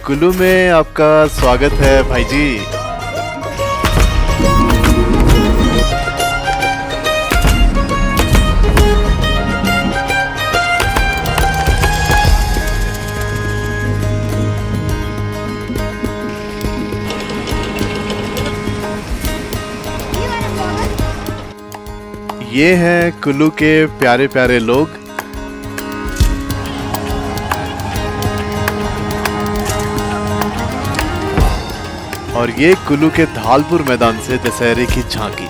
कुल्लू में आपका स्वागत है भाई जी। ये हैं कुल्लू के प्यारे प्यारे लोग। और ये कुल्लू के धालपुर मैदान से दशहरे की झांकी।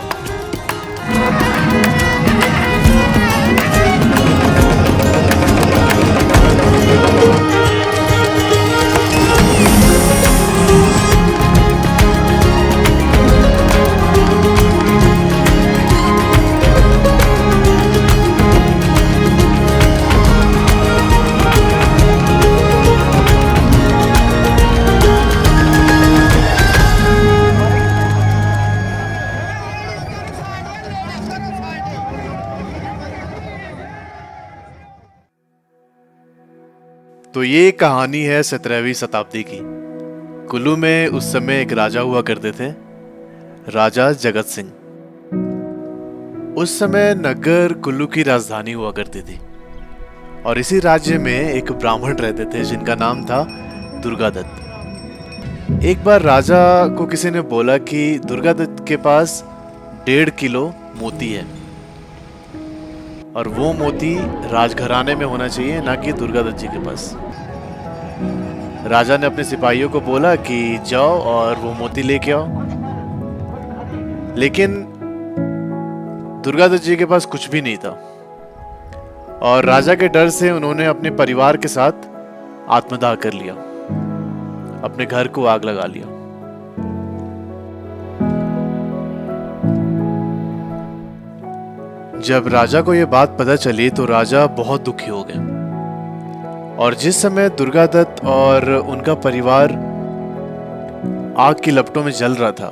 तो ये कहानी है 17वीं शताब्दी की। कुल्लू में उस समय एक राजा हुआ करते थे, राजा जगत सिंह। उस समय नगर कुल्लू की राजधानी हुआ करती थी और इसी राज्य में एक ब्राह्मण रहते थे जिनका नाम था दुर्गादत्त। एक बार राजा को किसी ने बोला कि दुर्गादत्त के पास 1.5 किलो मोती है और वो मोती राजघराने में होना चाहिए, ना कि दुर्गादत्त जी के पास। राजा ने अपने सिपाहियों को बोला कि जाओ और वो मोती लेके आओ, लेकिन दुर्गादत्त जी के पास कुछ भी नहीं था और राजा के डर से उन्होंने अपने परिवार के साथ आत्मदाह कर लिया, अपने घर को आग लगा लिया। जब राजा को यह बात पता चली तो राजा बहुत दुखी हो गए और जिस समय दुर्गादत्त और उनका परिवार आग की लपटों में जल रहा था,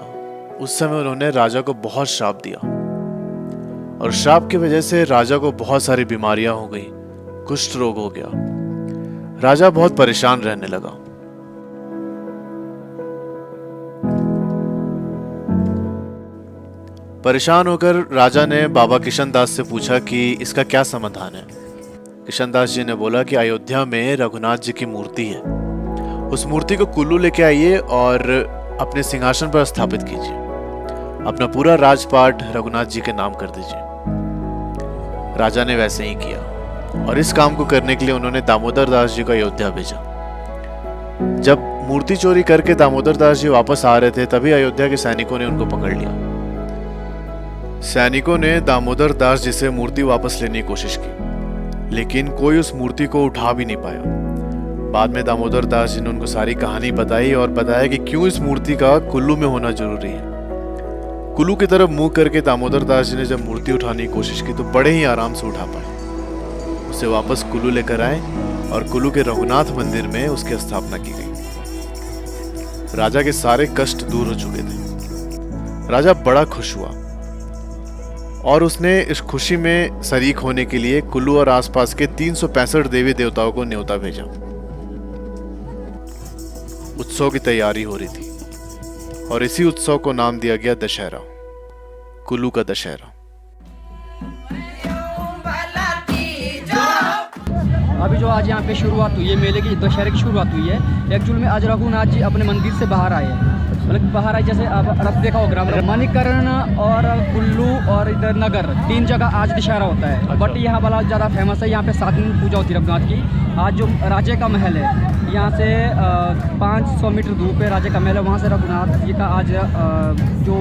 उस समय उन्होंने राजा को बहुत श्राप दिया और श्राप की वजह से राजा को बहुत सारी बीमारियां हो गई, कुष्ठ रोग हो गया। राजा बहुत परेशान रहने लगा। परेशान होकर राजा ने बाबा किशन दास से पूछा कि इसका क्या समाधान है। किशन दास जी ने बोला कि अयोध्या में रघुनाथ जी की मूर्ति है, उस मूर्ति को कुल्लू लेके आइए और अपने सिंहासन पर स्थापित कीजिए, अपना पूरा राजपाट रघुनाथ जी के नाम कर दीजिए। राजा ने वैसे ही किया और इस काम को करने के लिए उन्होंने दामोदर दास जी को अयोध्या भेजा। जब मूर्ति चोरी करके दामोदर दास जी वापस आ रहे थे, तभी अयोध्या के सैनिकों ने उनको पकड़ लिया। सैनिकों ने दामोदर दास जी से मूर्ति वापस लेने की कोशिश की, लेकिन कोई उस मूर्ति को उठा भी नहीं पाया। बाद में दामोदर दास जी ने उनको सारी कहानी बताई और बताया कि क्यों इस मूर्ति का कुल्लू में होना जरूरी है। कुल्लू की तरफ मुंह करके दामोदर दास जी ने जब मूर्ति उठाने की कोशिश की तो बड़े ही आराम से उठा पाए। उसे वापस कुल्लू लेकर आए और कुल्लू के रघुनाथ मंदिर में उसकी स्थापना की गई। राजा के सारे कष्ट दूर हो चुके थे। राजा बड़ा खुश हुआ और उसने इस खुशी में शरीक होने के लिए कुल्लू और आसपास के 365 देवी देवताओं को न्योता भेजा। उत्सव की तैयारी हो रही थी और इसी उत्सव को नाम दिया गया दशहरा, कुल्लू का दशहरा। अभी जो आज यहाँ पे शुरुआत हुई है, मेले की दशहरे की शुरुआत हुई है। एक्चुअल में आज रघुनाथ जी अपने मंदिर से बाहर आए हैं, मतलब बाहर आए, जैसे आप रथ देखा होगा, मणिकर्ण और कुल्लू और इधर नगर 3 जगह आज दशहरा होता है। बट यहाँ वाला ज़्यादा फेमस है, यहाँ पे 7 दिन पूजा होती है रघुनाथ की। आज जो राजे का महल है, यहाँ से 500 मीटर दूर पे राजे का महल है, वहाँ से रघुनाथ जी का आज जो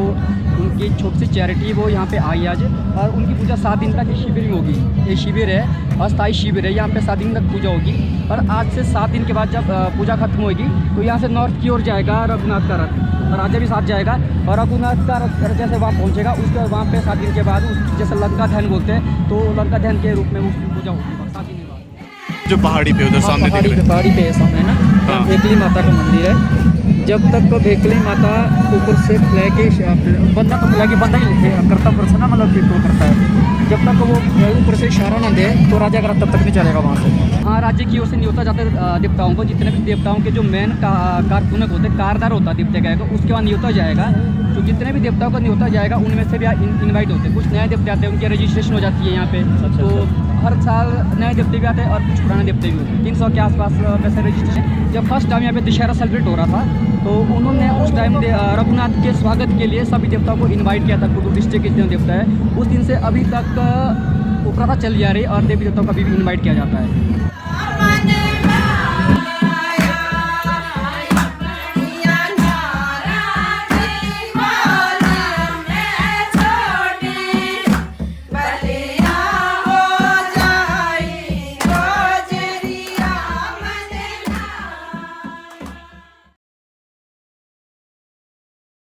उनकी छोटी सी चैरिटी वो यहाँ पे आई आज, और उनकी पूजा 7 दिन तक शिविर में होगी। ये शिविर है, अस्थायी शिविर है, यहाँ पे 7 दिन तक पूजा होगी। और आज से 7 दिन के बाद जब पूजा खत्म होगी तो यहाँ से नॉर्थ की ओर जाएगा रघुनाथ का रथ, राजा भी साथ जाएगा और रघुनाथ का रथ जैसे वहाँ पहुँचेगा, उसके वहाँ पे 7 दिन के बाद उसकी जैसे लंका दहन बोलते हैं, तो लंका दहन के रूप में उसकी पूजा होगी 7 दिन के बाद। जो पहाड़ी पे उधर सामने पहाड़ी पे है सामने ना, हाँ। भेकली माता का मंदिर है। जब तक भेकली माता ऊपर से लेके बंदा तो लगे, बंदा ही करता पर्सन मतलब करता है। जब तक वो ऊपर से इशारा ना दे तो राजा का तब तक नहीं चलेगा वहाँ से। हाँ, राज्य की ओर से न्योता जाता है देवताओं को, जितने भी देवताओं के जो मेन कारकुनक होते हैं, कारदार होता है देवता का, उसके बाद न्योता जाएगा। तो जितने भी देवताओं का न्योता जाएगा उनमें से भी इनवाइट होते हैं। कुछ नए देवते आते हैं, उनकी रजिस्ट्रेशन हो जाती है यहाँ पे। तो हर साल नए देवते भी आते हैं और कुछ पुराने देवते भी होते हैं। 300 के आसपास वैसे रजिस्ट्रेशन। जब फर्स्ट टाइम यहाँ पे दशहरा सेलिब्रेट हो रहा था तो उन्होंने उस टाइम रघुनाथ के स्वागत के लिए सभी देवताओं को इनवाइट किया था। कुल्लू डिस्ट्रिक्ट के जितने देवता है उस दिन से अभी तक वो प्रथा चल जा रही है और देवी देवताओं का भी इनवाइट किया जाता है।